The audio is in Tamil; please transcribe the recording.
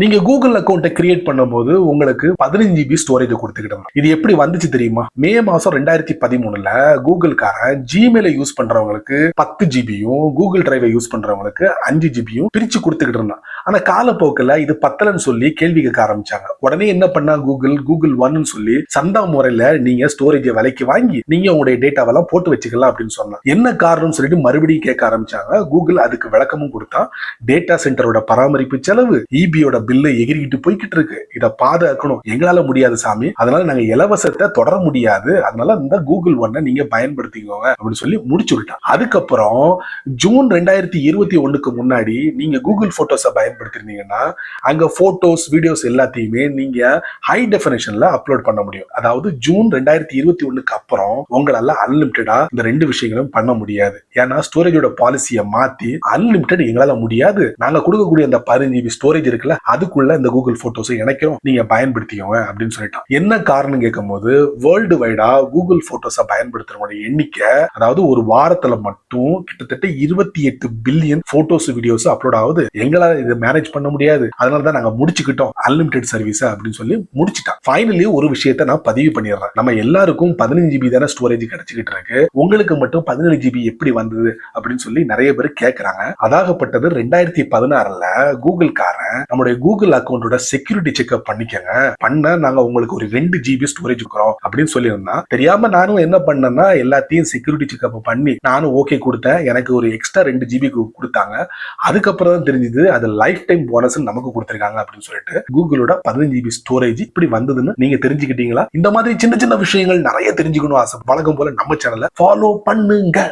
நீங்க கூகுள் அக்கௌண்ட்டை கிரியேட் பண்ணும்போது உங்களுக்கு 15 ஜிபி ஸ்டோரேஜ் கொடுத்துக்கிட்டோம். இது எப்படி வந்துச்சு தெரியுமா? மே மாசம் 2013ல கூகுள்காரன் ஜிமெயிலை யூஸ் பண்றவங்களுக்கு 10 ஜிபியும் கூகுள் டிரைவை யூஸ் பண்றவங்களுக்கு 5 ஜிபியும் பிரிச்சு கொடுத்துக்கிட்டு இருந்தான். ஆனா காலப்போக்கில் இது பத்தலன்னு சொல்லி கேள்வி கேட்க ஆரம்பிச்சாங்க. உடனே என்ன பண்ணா கூகுள் ஒன்னு சொல்லி சந்தா முறையில நீங்க ஸ்டோரேஜ் விலைக்கு வாங்கி நீங்க உங்களுடைய டேட்டாவெல்லாம் போட்டு வச்சுக்கலாம் அப்படின்னு சொன்னா. என்ன காரணம்னு சொல்லிட்டு மறுபடியும் கேட்க ஆரம்பிச்சாங்க. கூகுள் அதுக்கு விளக்கமும் கொடுத்தா. டேட்டா சென்டரோட பராமரிப்பு செலவு, இபியோட பில்லு எகிரிக்கிட்டு போய்கிட்டு இருக்கு. இதை பாதுகாக்கணும், எங்களால முடியாது சாமி, அதனால நாங்க இலவசத்தை தொடர முடியாது, அதனால இந்த கூகுள் ஒன்னை நீங்க பயன்படுத்திக்கோங்க அப்படின்னு சொல்லி முடிச்சு விட்டான். அதுக்கப்புறம் ஜூன் 2021க்கு முன்னாடி நீங்க கூகுள் போட்டோஸை பயன்படுத்திருந்தீங்கன்னா அங்க போட்டோஸ் வீடியோஸ் எல்லாத்தையுமே நீங்க ஹை டெஃபினிஷன்ல அப்லோட் பண்ண முடியும். அதாவது ஜூன் 2021க்கு அப்புறம் உங்களால அன்லிமிட்டடா இந்த ரெண்டு விஷயங்களும் பண்ண முடியாது. ஏன்னா ஸ்டோரேஜோட பாலிசியை மாத்தி அன்லிமிட்டட் எங்களால முடியாது, நாங்க கொடுக்கக்கூடிய அந்த 15 ஜிபி ஸ்டோரேஜ் இருக்குல்ல அதுக்குள்ள இந்த கூகுள் போட்டோஸை இணைக்கிறோம், நீங்க பயன்படுத்திக்கோங்க அப்படின்னு சொல்லிட்டான். என்ன காரணம் கேட்கும் போது வேர்ல்டு வைடா கூகுள் போட்டோஸை பயன்படுத்துறவங்க எண்ணிக்கை, அதாவது ஒரு வாரத்துல மட்டும் கிட்டத்தட்ட 28 பில்லியன் போட்டோஸ் வீடியோஸ் அப்லோட் ஆகுது, எங்களால இதை மேனேஜ் பண்ண முடியாது, அதனாலதான் நாங்க முடிச்சுக்கிட்டோம் அன்லிமிட்டட் சர்வீஸ் அப்படின்னு சொல்லி முடிச்சுட்டான். ஃபைனலி ஒரு விஷயத்தை நான் பதிவு பண்ணிடுறேன். நம்ம எல்லாருக்கும் 15 ஜிபி தானே ஸ்டோரேஜ் கிடைச்சிக்கிட்டு இருக்கு, உங்களுக்கு மட்டும் 17 ஜிபி எப்படி வந்தது அப்படின்னு சொல்லி நிறைய பேர் கேட்கறாங்க. அதாகப்பட்டது 2016ல கூகுள்காரன் நம்முடைய கூகுள் அக்கௌண்டோட செக்யூரிட்டி செக்அப் பண்ணிக்கங்க, நாங்க உங்களுக்கு ஒரு 2 ஜிபி ஸ்டோரேஜ் இருக்கிறோம் அப்படின்னு சொல்லியிருந்தா. தெரியாம நானும் என்ன பண்ணேன்னா எல்லாத்தையும் செக்யூரிட்டி செக்அப் பண்ணி நானும் ஓகே கொடுத்தேன். எனக்கு ஒரு எக்ஸ்ட்ரா 2 ஜிபி கொடுத்தாங்க. அதுக்கப்புறம் தான் தெரிஞ்சது அது லைஃப் டைம் போனஸ் நமக்கு கொடுத்திருக்காங்க அப்படின்னு சொல்லிட்டு. கூகுளோட 15 ஜிபி ஸ்டோரேஜ் இப்படி வந்ததுன்னு நீங்க தெரிஞ்சுக்கிட்டீங்களா? இந்த மாதிரி சின்ன சின்ன விஷயங்கள் நிறைய தெரிஞ்சுக்கணும் ஆசை, வழக்கம் போல நம்ம சேனலை ஃபாலோ பண்ணுங்க.